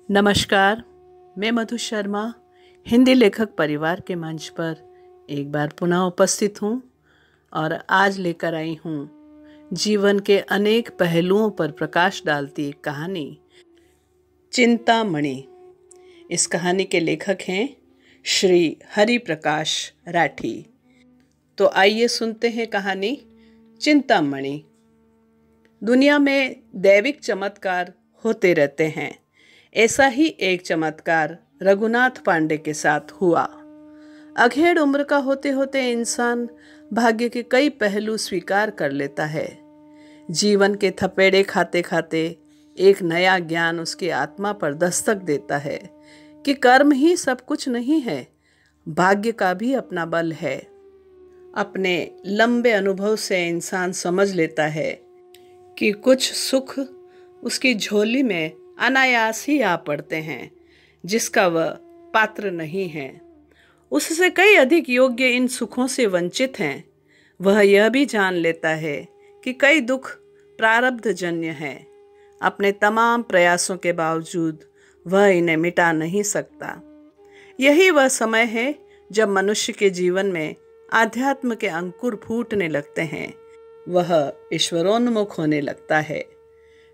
नमस्कार। मैं मधु शर्मा हिंदी लेखक परिवार के मंच पर एक बार पुनः उपस्थित हूँ और आज लेकर आई हूँ जीवन के अनेक पहलुओं पर प्रकाश डालती एक कहानी, चिंतामणि। इस कहानी के लेखक हैं श्री हरि प्रकाश राठी। तो आइए सुनते हैं कहानी चिंतामणि। दुनिया में दैविक चमत्कार होते रहते हैं। ऐसा ही एक चमत्कार रघुनाथ पांडे के साथ हुआ। अधेड़ उम्र का होते होते इंसान भाग्य के कई पहलू स्वीकार कर लेता है। जीवन के थपेड़े खाते खाते एक नया ज्ञान उसकी आत्मा पर दस्तक देता है कि कर्म ही सब कुछ नहीं है, भाग्य का भी अपना बल है। अपने लंबे अनुभव से इंसान समझ लेता है कि कुछ सुख उसकी झोली में अनायास ही आ पड़ते हैं, जिसका वह पात्र नहीं है। उससे कई अधिक योग्य इन सुखों से वंचित हैं। वह यह भी जान लेता है कि कई दुख प्रारब्ध जन्य हैं। अपने तमाम प्रयासों के बावजूद वह इन्हें मिटा नहीं सकता। यही वह समय है जब मनुष्य के जीवन में आध्यात्म के अंकुर फूटने लगते हैं। वह ईश्वरोन्मुख होने लगता है।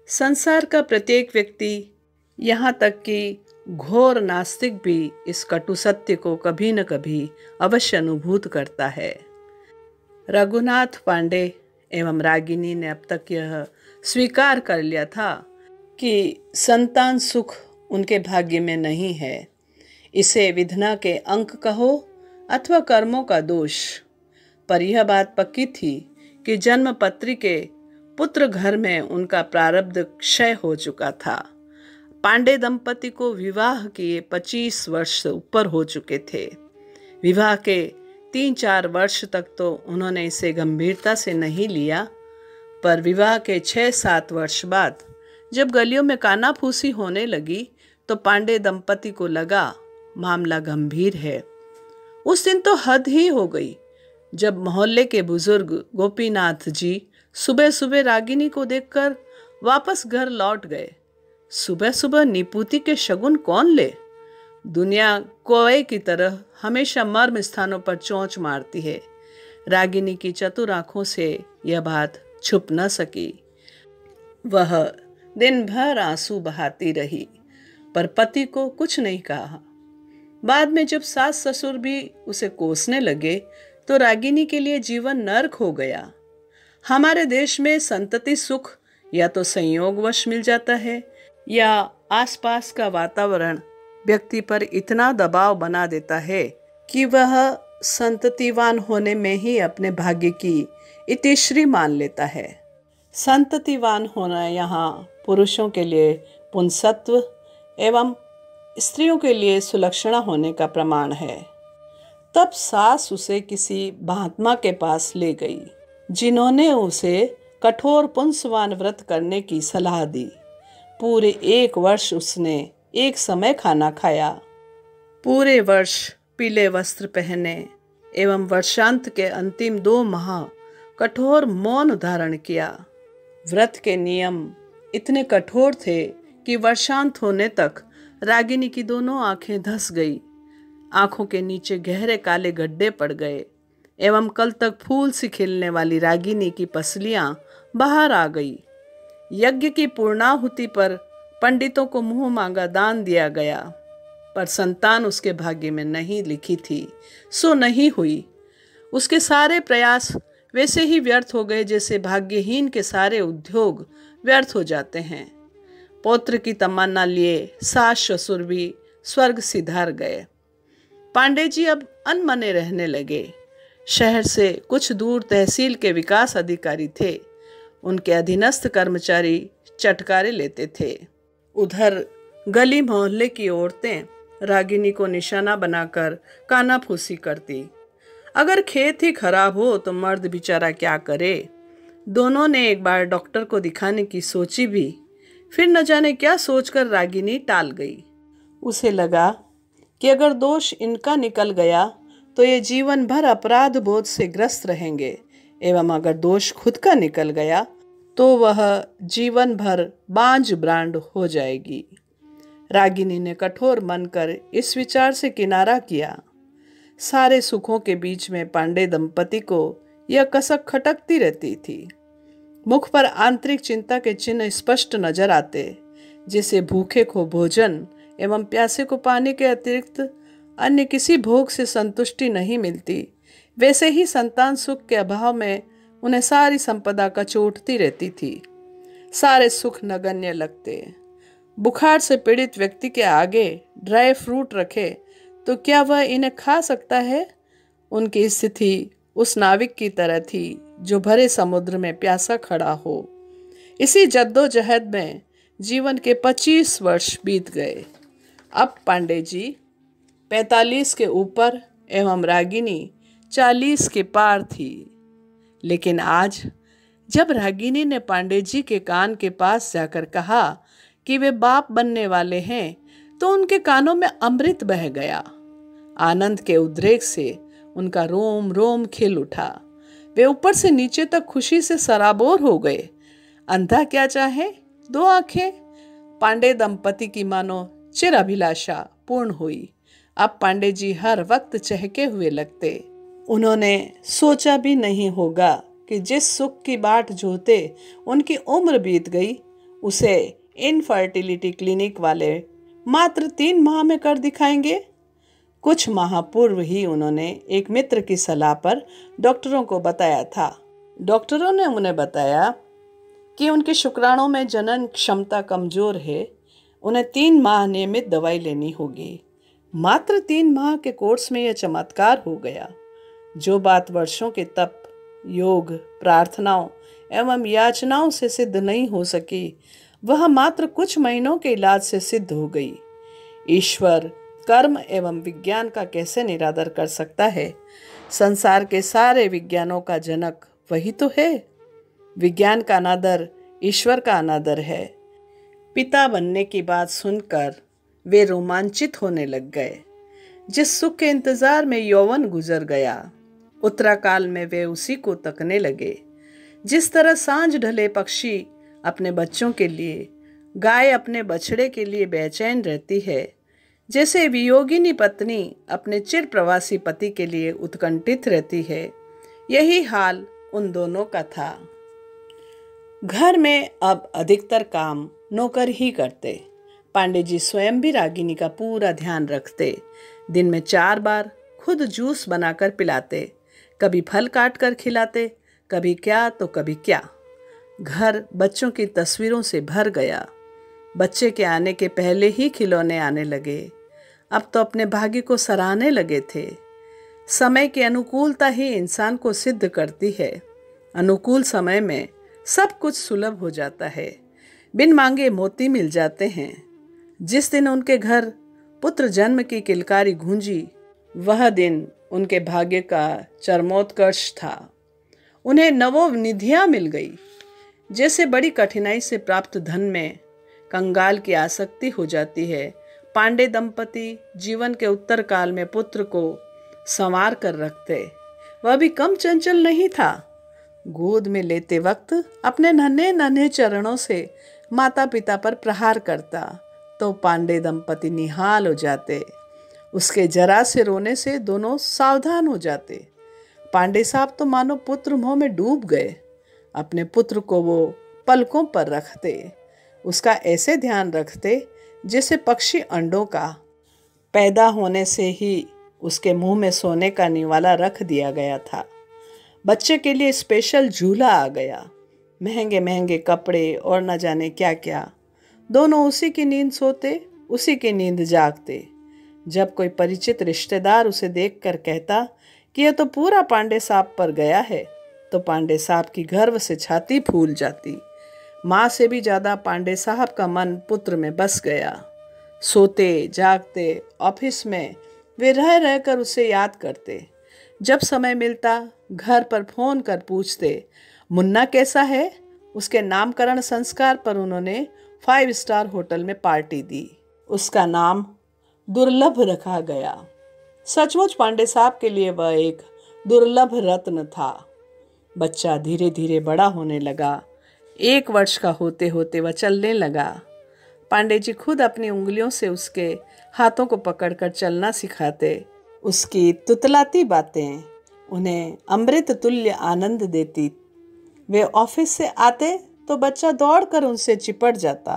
संसार का प्रत्येक व्यक्ति, यहाँ तक कि घोर नास्तिक भी इस कटु सत्य को कभी न कभी अवश्य अनुभूत करता है। रघुनाथ पांडे एवं रागिनी ने अब तक यह स्वीकार कर लिया था कि संतान सुख उनके भाग्य में नहीं है। इसे विधना के अंक कहो अथवा कर्मों का दोष, पर यह बात पक्की थी कि जन्म पत्री के पुत्र घर में उनका प्रारब्ध क्षय हो चुका था। पांडे दंपति को विवाह किए 25 वर्ष से ऊपर हो चुके थे। विवाह के 3-4 वर्ष तक तो उन्होंने इसे गंभीरता से नहीं लिया, पर विवाह के 6-7 वर्ष बाद जब गलियों में कानाफूसी होने लगी तो पांडे दंपति को लगा मामला गंभीर है। उस दिन तो हद ही हो गई जब मोहल्ले के बुजुर्ग गोपीनाथ जी सुबह सुबह रागिनी को देखकर वापस घर लौट गए। सुबह सुबह निपुति के शगुन कौन ले? दुनिया कोए की तरह हमेशा मर्म स्थानों पर चोंच मारती है। रागिनी की चतुर आंखों से यह बात छुप न सकी। वह दिन भर आंसू बहाती रही, पर पति को कुछ नहीं कहा। बाद में जब सास ससुर भी उसे कोसने लगे तो रागिनी के लिए जीवन नर्क हो गया। हमारे देश में संतति सुख या तो संयोगवश मिल जाता है या आसपास का वातावरण व्यक्ति पर इतना दबाव बना देता है कि वह संततिवान होने में ही अपने भाग्य की इतिश्री मान लेता है। संततिवान होना यहाँ पुरुषों के लिए पुंसत्व एवं स्त्रियों के लिए सुलक्षणा होने का प्रमाण है। तब सास उसे किसी महात्मा के पास ले गई, जिन्होंने उसे कठोर पुंसवान व्रत करने की सलाह दी। पूरे 1 वर्ष उसने एक समय खाना खाया। पूरे वर्ष पीले वस्त्र पहने एवं वर्षांत के अंतिम 2 माह कठोर मौन धारण किया। व्रत के नियम इतने कठोर थे कि वर्षांत होने तक रागिनी की दोनों आंखें धंस गई। आंखों के नीचे गहरे काले गड्ढे पड़ गए एवं कल तक फूल सी खिलने वाली रागिनी की पसलियां बाहर आ गई। यज्ञ की पूर्णाहुति पर पंडितों को मुंह मांगा दान दिया गया, पर संतान उसके भाग्य में नहीं लिखी थी, सो नहीं हुई। उसके सारे प्रयास वैसे ही व्यर्थ हो गए जैसे भाग्यहीन के सारे उद्योग व्यर्थ हो जाते हैं। पौत्र की तमन्ना लिए सास ससुर भी स्वर्ग सिधार गए। पांडे जी अब अनमने रहने लगे। शहर से कुछ दूर तहसील के विकास अधिकारी थे। उनके अधीनस्थ कर्मचारी चटकारे लेते थे। उधर गली मोहल्ले की औरतें रागिनी को निशाना बनाकर कानाफूसी करती। अगर खेत ही खराब हो तो मर्द बेचारा क्या करे। दोनों ने एक बार डॉक्टर को दिखाने की सोची भी, फिर न जाने क्या सोचकर रागिनी टाल गई। उसे लगा कि अगर दोष इनका निकल गया तो ये जीवन भर अपराध बोध से ग्रस्त रहेंगे, एवं अगर दोष खुद का निकल गया तो वह जीवन भर बांझ ब्रांड हो जाएगी। रागिनी ने कठोर मन कर इस विचार से किनारा किया। सारे सुखों के बीच में पांडे दंपति को यह कसक खटकती रहती थी। मुख पर आंतरिक चिंता के चिन्ह स्पष्ट नजर आते, जैसे भूखे को भोजन एवं प्यासे को पानी के अतिरिक्त अन्य किसी भोग से संतुष्टि नहीं मिलती। वैसे ही संतान सुख के अभाव में उन्हें सारी संपदा का चोटती रहती थी। सारे सुख नगण्य लगते। बुखार से पीड़ित व्यक्ति के आगे ड्राई फ्रूट रखे तो क्या वह इन्हें खा सकता है? उनकी स्थिति उस नाविक की तरह थी जो भरे समुद्र में प्यासा खड़ा हो। इसी जद्दोजहद में जीवन के 25 वर्ष बीत गए। अब पांडे जी 45 के ऊपर एवं रागिनी 40 के पार थी। लेकिन आज जब रागिनी ने पांडे जी के कान के पास जाकर कहा कि वे बाप बनने वाले हैं, तो उनके कानों में अमृत बह गया। आनंद के उद्रेक से उनका रोम रोम खिल उठा। वे ऊपर से नीचे तक खुशी से सराबोर हो गए। अंधा क्या चाहे, 2 आंखें। पांडे दंपति की मानो चिर अभिलाषा पूर्ण हुई। अब पांडे जी हर वक्त चहके हुए लगते। उन्होंने सोचा भी नहीं होगा कि जिस सुख की बाट जोते उनकी उम्र बीत गई, उसे इनफर्टिलिटी क्लिनिक वाले मात्र 3 माह में कर दिखाएंगे। कुछ माह पूर्व ही उन्होंने एक मित्र की सलाह पर डॉक्टरों को बताया था। डॉक्टरों ने उन्हें बताया कि उनके शुक्राणुओं में जनन क्षमता कमजोर है, उन्हें 3 माह नियमित दवाई लेनी होगी। मात्र 3 माह के कोर्स में यह चमत्कार हो गया। जो बात वर्षों के तप, योग, प्रार्थनाओं एवं याचनाओं से सिद्ध नहीं हो सकी, वह मात्र कुछ महीनों के इलाज से सिद्ध हो गई। ईश्वर कर्म एवं विज्ञान का कैसे निरादर कर सकता है? संसार के सारे विज्ञानों का जनक वही तो है। विज्ञान का अनादर ईश्वर का अनादर है। पिता बनने की बात सुनकर वे रोमांचित होने लग गए। जिस सुख के इंतजार में यौवन गुजर गया, उत्तराकाल में वे उसी को तकने लगे। जिस तरह सांझ ढले पक्षी अपने बच्चों के लिए, गाय अपने बछड़े के लिए बेचैन रहती है, जैसे वियोगिनी पत्नी अपने चिर प्रवासी पति के लिए उत्कंठित रहती है, यही हाल उन दोनों का था। घर में अब अधिकतर काम नौकर ही करते। पांडे जी स्वयं भी रागिनी का पूरा ध्यान रखते। दिन में 4 बार खुद जूस बनाकर पिलाते, कभी फल काट कर खिलाते, कभी क्या तो कभी क्या। घर बच्चों की तस्वीरों से भर गया। बच्चे के आने के पहले ही खिलौने आने लगे। अब तो अपने भाग्य को सराहने लगे थे। समय की अनुकूलता ही इंसान को सिद्ध करती है। अनुकूल समय में सब कुछ सुलभ हो जाता है। बिन मांगे मोती मिल जाते हैं। जिस दिन उनके घर पुत्र जन्म की किलकारी गूंजी, वह दिन उनके भाग्य का चरमोत्कर्ष था। उन्हें नवोनिधियां मिल गई। जैसे बड़ी कठिनाई से प्राप्त धन में कंगाल की आसक्ति हो जाती है, पांडे दंपति जीवन के उत्तर काल में पुत्र को संवार कर रखते। वह भी कम चंचल नहीं था। गोद में लेते वक्त अपने नन्हे नन्हे चरणों से माता पिता पर प्रहार करता तो पांडे दंपति निहाल हो जाते। उसके जरा से रोने से दोनों सावधान हो जाते। पांडे साहब तो मानो पुत्र मोह में डूब गए। अपने पुत्र को वो पलकों पर रखते, उसका ऐसे ध्यान रखते जैसे पक्षी अंडों का। पैदा होने से ही उसके मुंह में सोने का निवाला रख दिया गया था। बच्चे के लिए स्पेशल झूला आ गया, महंगे महंगे कपड़े और न जाने क्या क्या। दोनों उसी की नींद सोते, उसी की नींद जागते। जब कोई परिचित रिश्तेदार उसे देखकर कहता कि यह तो पूरा पांडे साहब पर गया है, तो पांडे साहब की गर्व से छाती फूल जाती। माँ से भी ज़्यादा पांडे साहब का मन पुत्र में बस गया। सोते जागते ऑफिस में वे रह रहकर उसे याद करते। जब समय मिलता घर पर फोन कर पूछते, मुन्ना कैसा है? उसके नामकरण संस्कार पर उन्होंने 5 स्टार होटल में पार्टी दी। उसका नाम दुर्लभ रखा गया। सचमुच पांडे साहब के लिए वह एक दुर्लभ रत्न था। बच्चा धीरे धीरे बड़ा होने लगा। 1 वर्ष का होते होते वह चलने लगा। पांडे जी खुद अपनी उंगलियों से उसके हाथों को पकड़कर चलना सिखाते। उसकी तुतलाती बातें उन्हें अमृत तुल्य आनंद देती। वे ऑफिस से आते तो बच्चा दौड़कर उनसे चिपट जाता।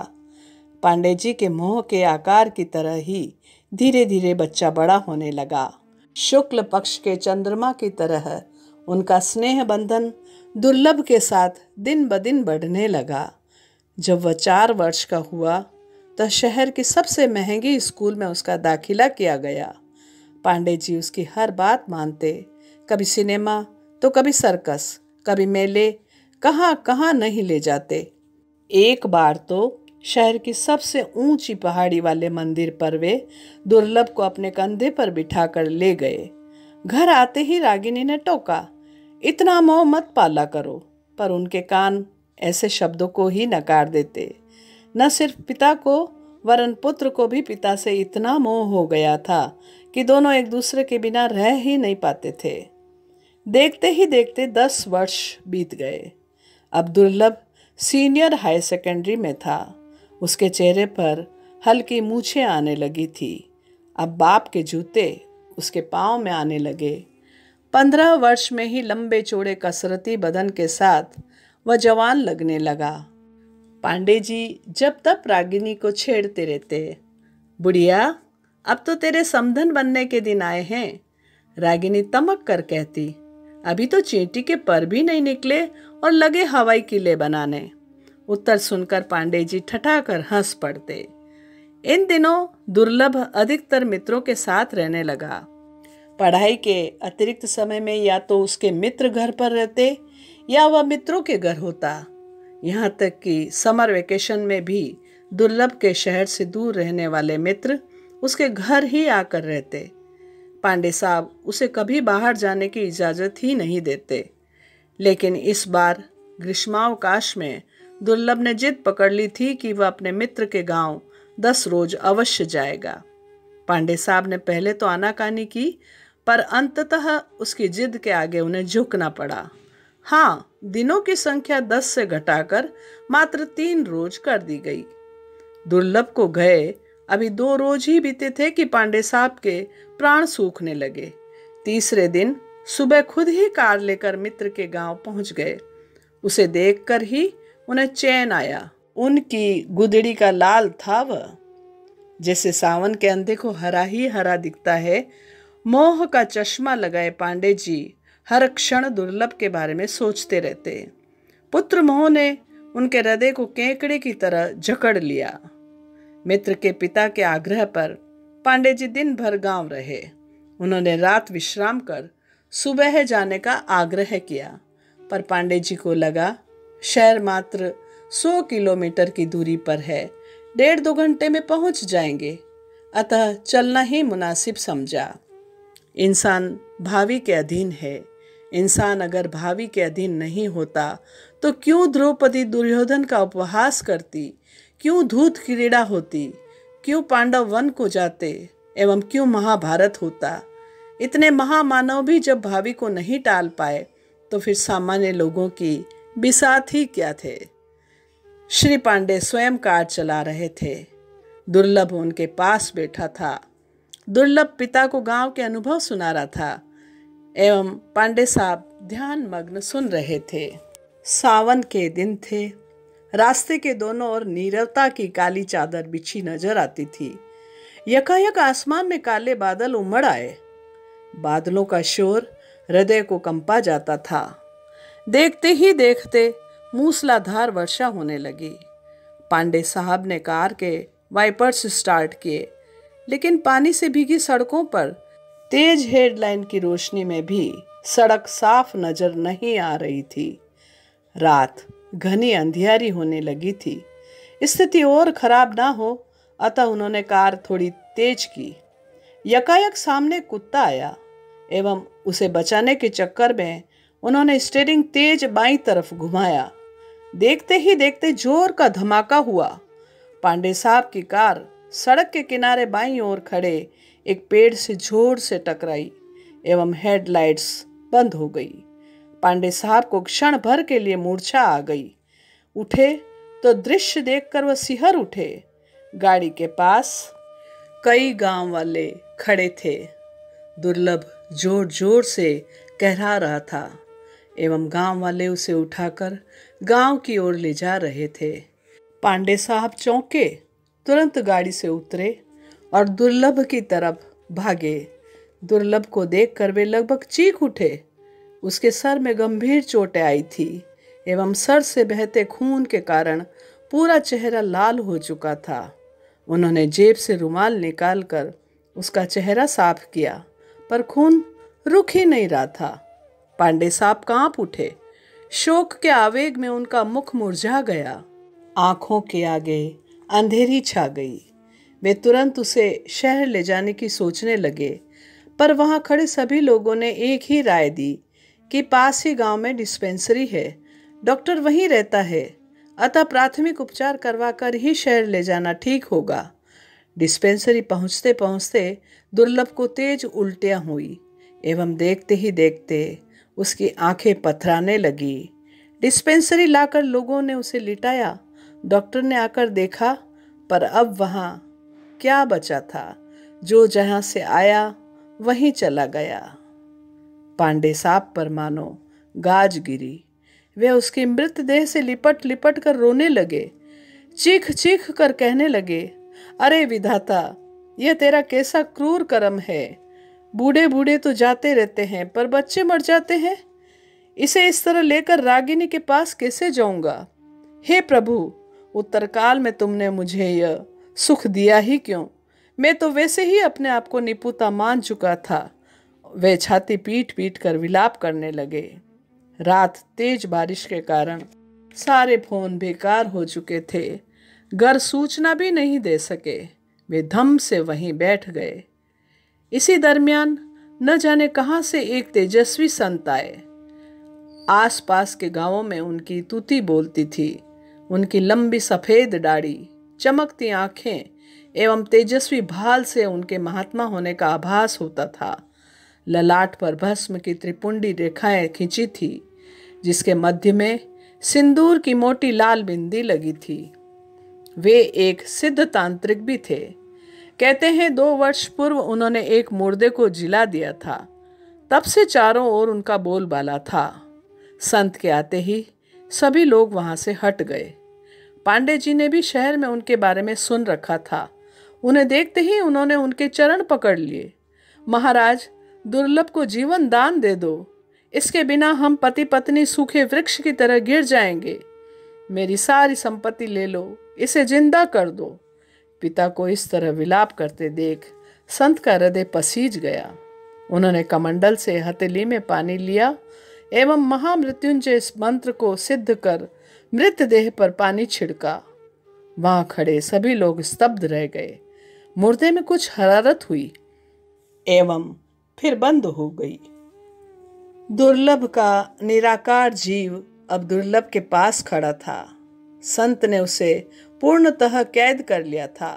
पांडे जी के मोह के आकार की तरह ही धीरे धीरे बच्चा बड़ा होने लगा। शुक्ल पक्ष के चंद्रमा की तरह उनका स्नेह बंधन दुर्लभ के साथ दिन ब दिन बढ़ने लगा। जब वह 4 वर्ष का हुआ तो शहर की सबसे महंगी स्कूल में उसका दाखिला किया गया। पांडे जी उसकी हर बात मानते। कभी सिनेमा तो कभी सर्कस, कभी मेले, कहाँ कहाँ नहीं ले जाते। एक बार तो शहर की सबसे ऊंची पहाड़ी वाले मंदिर पर वे दुर्लभ को अपने कंधे पर बिठाकर ले गए। घर आते ही रागिनी ने टोका, इतना मोह मत पाला करो, पर उनके कान ऐसे शब्दों को ही नकार देते। न सिर्फ पिता को वरन पुत्र को भी पिता से इतना मोह हो गया था कि दोनों एक दूसरे के बिना रह ही नहीं पाते थे। देखते ही देखते 10 वर्ष बीत गए। अब दुर्लभ सीनियर हाई सेकेंडरी में था। उसके चेहरे पर हल्की मूछें आने लगी थी। अब बाप के जूते उसके पाँव में आने लगे। 15 वर्ष में ही लंबे चौड़े कसरती बदन के साथ वह जवान लगने लगा। पांडे जी जब तब रागिनी को छेड़ते रहते, बुढ़िया अब तो तेरे समधन बनने के दिन आए हैं। रागिनी तमक कर कहती, अभी तो चींटी के पर भी नहीं निकले और लगे हवाई किले बनाने। उत्तर सुनकर पांडे जी ठठाकर हंस पड़ते। इन दिनों दुर्लभ अधिकतर मित्रों के साथ रहने लगा। पढ़ाई के अतिरिक्त समय में या तो उसके मित्र घर पर रहते या वह मित्रों के घर होता। यहाँ तक कि समर वेकेशन में भी दुर्लभ के शहर से दूर रहने वाले मित्र उसके घर ही आकर रहते। पांडे साहब उसे कभी बाहर जाने की इजाज़त ही नहीं देते। लेकिन इस बार ग्रीष्मावकाश में दुर्लभ ने जिद पकड़ ली थी कि वह अपने मित्र के गांव 10 रोज अवश्य जाएगा। पांडे साहब ने पहले तो आनाकानी की, पर अंततः उसकी जिद के आगे उन्हें झुकना पड़ा। हाँ, दिनों की संख्या 10 से घटाकर मात्र 3 रोज कर दी गई। दुर्लभ को गए अभी 2 रोज ही बीते थे कि पांडे साहब के प्राण सूखने लगे। तीसरे दिन सुबह खुद ही कार लेकर मित्र के गांव पहुंच गए। उसे देखकर ही उन्हें चैन आया। उनकी गुदड़ी का लाल था वह, जैसे सावन के अंधे को हरा ही हरा दिखता है। मोह का चश्मा लगाए पांडे जी हर क्षण दुर्लभ के बारे में सोचते रहते। पुत्र मोह ने उनके हृदय को केकड़े की तरह जकड़ लिया। मित्र के पिता के आग्रह पर पांडे जी दिन भर गांव रहे। उन्होंने रात विश्राम कर सुबह जाने का आग्रह किया, पर पांडे जी को लगा शहर मात्र 100 किलोमीटर की दूरी पर है, 1.5-2 घंटे में पहुंच जाएंगे, अतः चलना ही मुनासिब समझा। इंसान भावी के अधीन है। इंसान अगर भावी के अधीन नहीं होता तो क्यों द्रौपदी दुर्योधन का उपहास करती, क्यों धूत क्रीड़ा होती, क्यों पांडव वन को जाते एवं क्यों महाभारत होता। इतने महामानव भी जब भावी को नहीं टाल पाए तो फिर सामान्य लोगों की बिसात ही क्या थे। श्री पांडे स्वयं कार चला रहे थे। दुर्लभ उनके पास बैठा था। दुर्लभ पिता को गांव के अनुभव सुना रहा था एवं पांडे साहब ध्यान मग्न सुन रहे थे। सावन के दिन थे। रास्ते के दोनों ओर नीरवता की काली चादर बिछी नजर आती थी। यकायक आसमान में काले बादल उमड़ आए। बादलों का शोर हृदय को कंपा जाता था। देखते ही देखते मूसलाधार वर्षा होने लगी। पांडे साहब ने कार के वाइपर्स स्टार्ट किए, लेकिन पानी से भीगी सड़कों पर तेज हेडलाइन की रोशनी में भी सड़क साफ नजर नहीं आ रही थी। रात घनी अंधियारी होने लगी थी। स्थिति और खराब ना हो, अतः उन्होंने कार थोड़ी तेज की। यकायक सामने कुत्ता आया एवं उसे बचाने के चक्कर में उन्होंने स्टीयरिंग तेज बाईं तरफ घुमाया। देखते ही देखते जोर का धमाका हुआ। पांडे साहब की कार सड़क के किनारे बाईं ओर खड़े एक पेड़ से जोर से टकराई एवं हेडलाइट्स बंद हो गई। पांडे साहब को क्षण भर के लिए मूर्छा आ गई। उठे तो दृश्य देखकर वह सिहर उठे। गाड़ी के पास कई गांव वाले खड़े थे। दुर्लभ जोर जोर से कहरा रहा था एवं गांव वाले उसे उठाकर गांव की ओर ले जा रहे थे। पांडे साहब चौंके, तुरंत गाड़ी से उतरे और दुर्लभ की तरफ भागे। दुर्लभ को देखकर वे लगभग चीख उठे। उसके सर में गंभीर चोटें आई थी एवं सर से बहते खून के कारण पूरा चेहरा लाल हो चुका था। उन्होंने जेब से रुमाल निकालकर उसका चेहरा साफ किया, पर खून रुक ही नहीं रहा था। पांडे साहब कांप उठे। शोक के आवेग में उनका मुख मुरझा गया। आंखों के आगे अंधेरी छा गई। वे तुरंत उसे शहर ले जाने की सोचने लगे, पर वहां खड़े सभी लोगों ने एक ही राय दी कि पास ही गांव में डिस्पेंसरी है, डॉक्टर वहीं रहता है, अतः प्राथमिक उपचार करवाकर ही शहर ले जाना ठीक होगा। डिस्पेंसरी पहुंचते पहुंचते दुर्लभ को तेज उल्टियां हुई एवं देखते ही देखते उसकी आंखें पथराने लगी। डिस्पेंसरी लाकर लोगों ने उसे लिटाया। डॉक्टर ने आकर देखा, पर अब वहां क्या बचा था? जो जहां से आया वहीं चला गया। पांडे साहब पर मानो गाज गिरी। वे उसके मृतदेह से लिपट लिपट कर रोने लगे, चीख चीख कर कहने लगे, अरे विधाता, यह तेरा कैसा क्रूर कर्म है। बूढ़े बूढ़े तो जाते रहते हैं, पर बच्चे मर जाते हैं। इसे इस तरह लेकर रागिनी के पास कैसे जाऊंगा? हे प्रभु, उत्तरकाल में तुमने मुझे यह सुख दिया ही क्यों? मैं तो वैसे ही अपने आप को निपुता मान चुका था। वे छाती पीट पीट कर विलाप करने लगे। रात तेज बारिश के कारण सारे फोन बेकार हो चुके थे। घर सूचना भी नहीं दे सके। वे धम से वहीं बैठ गए। इसी दरमियान न जाने कहां से एक तेजस्वी संत आए। आसपास के गांवों में उनकी तूती बोलती थी। उनकी लंबी सफेद दाढ़ी, चमकती आंखें एवं तेजस्वी भाल से उनके महात्मा होने का आभास होता था। ललाट पर भस्म की त्रिपुंडी रेखाएं खींची थी, जिसके मध्य में सिंदूर की मोटी लाल बिंदी लगी थी। वे एक सिद्ध तांत्रिक भी थे। कहते हैं 2 वर्ष पूर्व उन्होंने एक मुर्दे को जिला दिया था। तब से चारों ओर उनका बोलबाला था। संत के आते ही सभी लोग वहां से हट गए। पांडे जी ने भी शहर में उनके बारे में सुन रखा था। उन्हें देखते ही उन्होंने उनके चरण पकड़ लिए। महाराज, दुर्लभ को जीवन दान दे दो। इसके बिना हम पति पत्नी सूखे वृक्ष की तरह गिर जाएंगे। मेरी सारी संपत्ति ले लो, इसे जिंदा कर दो। पिता को इस तरह विलाप करते देख संत का हृदय पसीज गया। उन्होंने कमंडल से हथेली में पानी लिया एवं महामृत्युंजय मंत्र को सिद्ध कर मृतदेह पर पानी छिड़का। वहां खड़े सभी लोग स्तब्ध रह गए। मुर्दे में कुछ हरारत हुई एवं फिर बंद हो गई। दुर्लभ का निराकार जीव अब दुर्लभ के पास खड़ा था। संत ने उसे पूर्णतः कैद कर लिया था।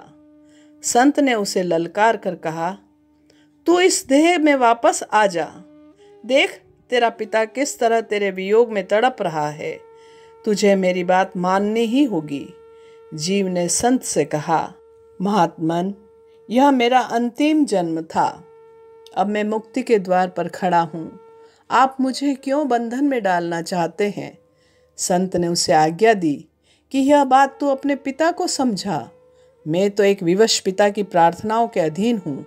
संत ने उसे ललकार कर कहा, तू इस देह में वापस आ जा। देख, तेरा पिता किस तरह तेरे वियोग में तड़प रहा है। तुझे मेरी बात माननी ही होगी। जीव ने संत से कहा, महात्मन, यह मेरा अंतिम जन्म था। अब मैं मुक्ति के द्वार पर खड़ा हूँ। आप मुझे क्यों बंधन में डालना चाहते हैं? संत ने उसे आज्ञा दी कि यह बात तू अपने पिता को समझा। मैं तो एक विवश पिता की प्रार्थनाओं के अधीन हूँ।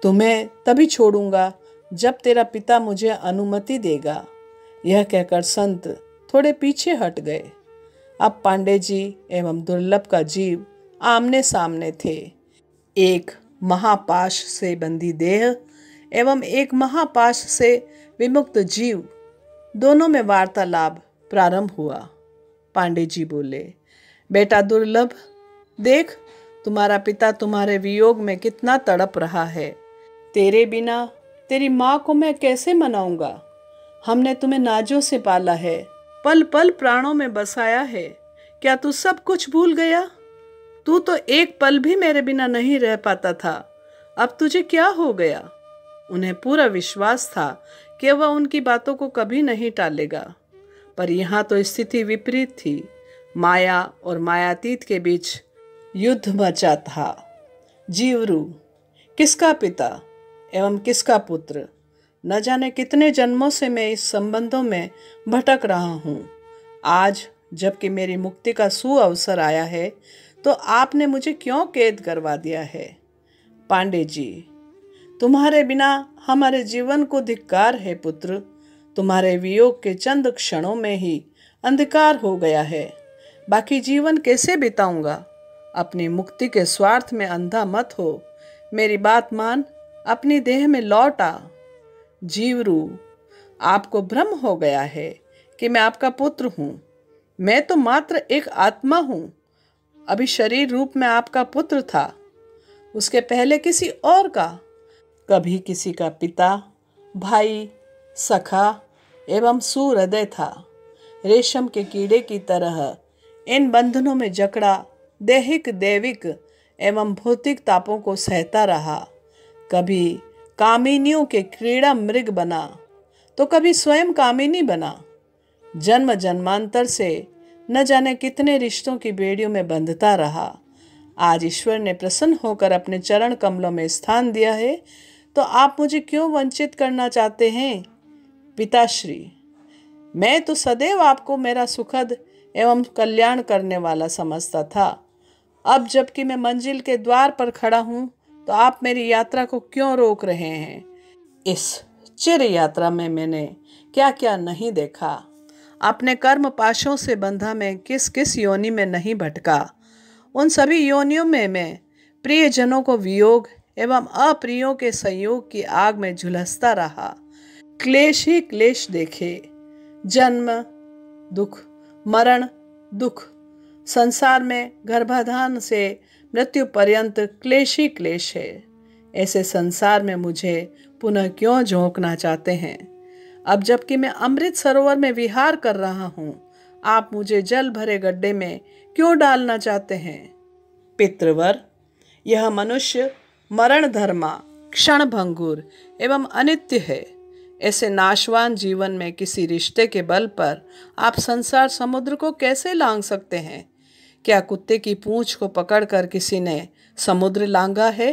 तुम्हें तभी छोड़ूंगा जब तेरा पिता मुझे अनुमति देगा। यह कहकर संत थोड़े पीछे हट गए। अब पांडे जी एवं दुर्लभ का जीव आमने सामने थे। एक महापाश से बंधी देह एवं एक महापाश से विमुक्त जीव, दोनों में वार्तालाप प्रारंभ हुआ। पांडे जी बोले, बेटा दुर्लभ, देख, तुम्हारा पिता तुम्हारे वियोग में कितना तड़प रहा है। तेरे बिना तेरी माँ को मैं कैसे मनाऊंगा? हमने तुम्हें नाजों से पाला है, पल पल प्राणों में बसाया है। क्या तू सब कुछ भूल गया? तू तो एक पल भी मेरे बिना नहीं रह पाता था। अब तुझे क्या हो गया? उन्हें पूरा विश्वास था कि वह उनकी बातों को कभी नहीं टालेगा, पर यहाँ तो स्थिति विपरीत थी। माया और मायातीत के बीच युद्ध मचा था। जीवरू किसका पिता एवं किसका पुत्र, न जाने कितने जन्मों से मैं इस संबंधों में भटक रहा हूँ। आज जबकि मेरी मुक्ति का सुअवसर आया है तो आपने मुझे क्यों कैद करवा दिया है। पांडे जी, तुम्हारे बिना हमारे जीवन को धिक्कार है पुत्र। तुम्हारे वियोग के चंद क्षणों में ही अंधकार हो गया है। बाकी जीवन कैसे बिताऊंगा। अपनी मुक्ति के स्वार्थ में अंधा मत हो। मेरी बात मान, अपनी देह में लौट आ। जीवरू, आपको भ्रम हो गया है कि मैं आपका पुत्र हूँ। मैं तो मात्र एक आत्मा हूँ। अभी शरीर रूप में आपका पुत्र था, उसके पहले किसी और का। कभी किसी का पिता, भाई, सखा एवं सुहृदय था। रेशम के कीड़े की तरह इन बंधनों में जकड़ा दैहिक, दैविक एवं भौतिक तापों को सहता रहा। कभी कामिनियों के क्रीड़ा मृग बना तो कभी स्वयं कामिनी बना। जन्म जन्मांतर से न जाने कितने रिश्तों की बेड़ियों में बंधता रहा। आज ईश्वर ने प्रसन्न होकर अपने चरण कमलों में स्थान दिया है तो आप मुझे क्यों वंचित करना चाहते हैं। पिताश्री, मैं तो सदैव आपको मेरा सुखद एवं कल्याण करने वाला समझता था। अब जबकि मैं मंजिल के द्वार पर खड़ा हूँ तो आप मेरी यात्रा को क्यों रोक रहे हैं। इस चिर यात्रा में मैंने क्या क्या नहीं देखा। अपने कर्म पाशों से बंधा मैं किस किस योनि में नहीं भटका। उन सभी योनियों में मैं प्रियजनों को वियोग एवं अप्रियों के संयोग की आग में झुलसता रहा। क्लेश ही क्लेश देखे। जन्म दुख, मरण दुख। संसार में गर्भाधान से मृत्यु पर्यंत क्लेश ही क्लेश है। ऐसे संसार में मुझे पुनः क्यों झोंकना चाहते हैं। अब जबकि मैं अमृत सरोवर में विहार कर रहा हूँ, आप मुझे जल भरे गड्ढे में क्यों डालना चाहते हैं। पितृवर, यह मनुष्य मरण धर्मा, क्षण भंगुर एवं अनित्य है। ऐसे नाशवान जीवन में किसी रिश्ते के बल पर आप संसार समुद्र को कैसे लांघ सकते हैं। क्या कुत्ते की पूंछ को पकड़कर किसी ने समुद्र लांघा है।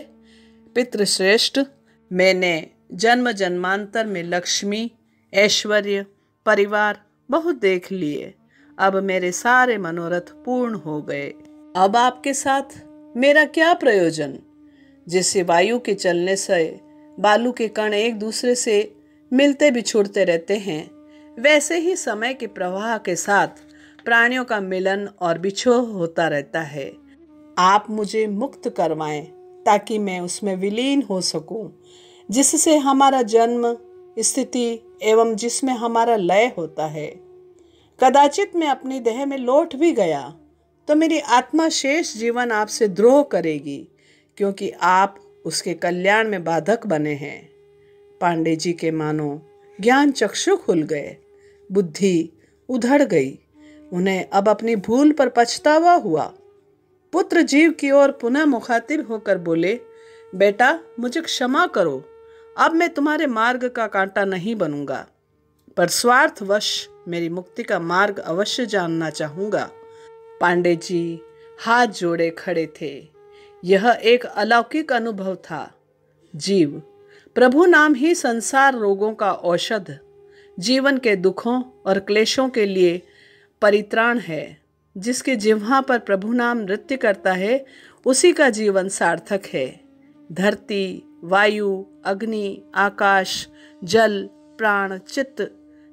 पितृश्रेष्ठ, मैंने जन्म जन्मांतर में लक्ष्मी, ऐश्वर्य, परिवार बहुत देख लिए। अब मेरे सारे मनोरथ पूर्ण हो गए। अब आपके साथ मेरा क्या प्रयोजन। जैसे वायु के चलने से बालू के कण एक दूसरे से मिलते बिछुड़ते रहते हैं, वैसे ही समय के प्रवाह के साथ प्राणियों का मिलन और बिछोह होता रहता है। आप मुझे मुक्त करवाएं ताकि मैं उसमें विलीन हो सकूं, जिससे हमारा जन्म, स्थिति एवं जिसमें हमारा लय होता है। कदाचित मैं अपनी देह में लौट भी गया तो मेरी आत्मा शेष जीवन आपसे द्रोह करेगी, क्योंकि आप उसके कल्याण में बाधक बने हैं। पांडे जी के मानो ज्ञान चक्षु खुल गए, बुद्धि उधड़ गई। उन्हें अब अपनी भूल पर पछतावा हुआ। पुत्र जीव की ओर पुनः मुखातिब होकर बोले, बेटा मुझे क्षमा करो। अब मैं तुम्हारे मार्ग का कांटा नहीं बनूंगा, पर स्वार्थवश मेरी मुक्ति का मार्ग अवश्य जानना चाहूंगा। पांडे जी हाथ जोड़े खड़े थे। यह एक अलौकिक अनुभव था। जीव, प्रभु नाम ही संसार रोगों का औषध, जीवन के दुखों और क्लेशों के लिए परित्राण है। जिसके जिह्वा पर प्रभु नाम नृत्य करता है, उसी का जीवन सार्थक है। धरती, वायु, अग्नि, आकाश, जल, प्राण, चित्त,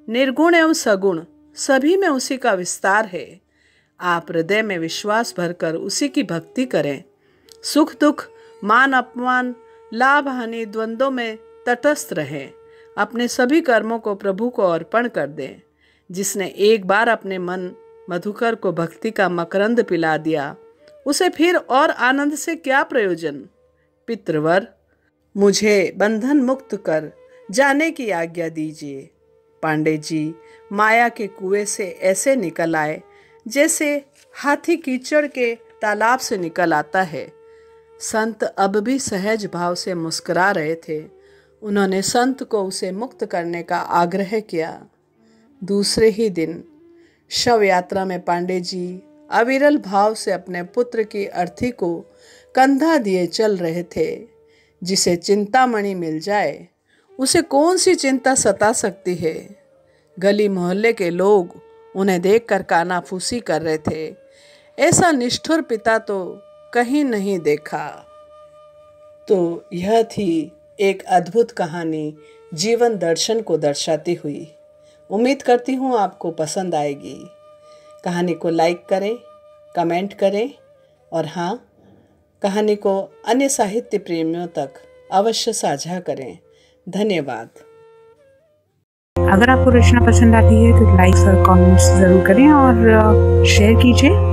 निर्गुण एवं सगुण सभी में उसी का विस्तार है। आप हृदय में विश्वास भरकर उसी की भक्ति करें। सुख दुख, मान अपमान, लाभ हानि द्वंद्वों में तटस्थ रहें। अपने सभी कर्मों को प्रभु को अर्पण कर दें। जिसने एक बार अपने मन मधुकर को भक्ति का मकरंद पिला दिया, उसे फिर और आनंद से क्या प्रयोजन। पितृवर, मुझे बंधन मुक्त कर जाने की आज्ञा दीजिए। पांडे जी माया के कुएं से ऐसे निकल आए जैसे हाथी कीचड़ के तालाब से निकल आता है। संत अब भी सहज भाव से मुस्कुरा रहे थे। उन्होंने संत को उसे मुक्त करने का आग्रह किया। दूसरे ही दिन शव यात्रा में पांडे जी अविरल भाव से अपने पुत्र की अर्थी को कंधा दिए चल रहे थे। जिसे चिंतामणि मिल जाए उसे कौन सी चिंता सता सकती है। गली मोहल्ले के लोग उन्हें देखकर कानाफूसी कर रहे थे। ऐसा निष्ठुर पिता तो कहीं नहीं देखा। तो यह थी एक अद्भुत कहानी जीवन दर्शन को दर्शाती हुई। उम्मीद करती हूँ आपको पसंद आएगी। कहानी को लाइक करें, कमेंट करें और हाँ, कहानी को अन्य साहित्य प्रेमियों तक अवश्य साझा करें। धन्यवाद। अगर आपको रचना पसंद आती है तो लाइक और कमेंट्स ज़रूर करें और शेयर कीजिए।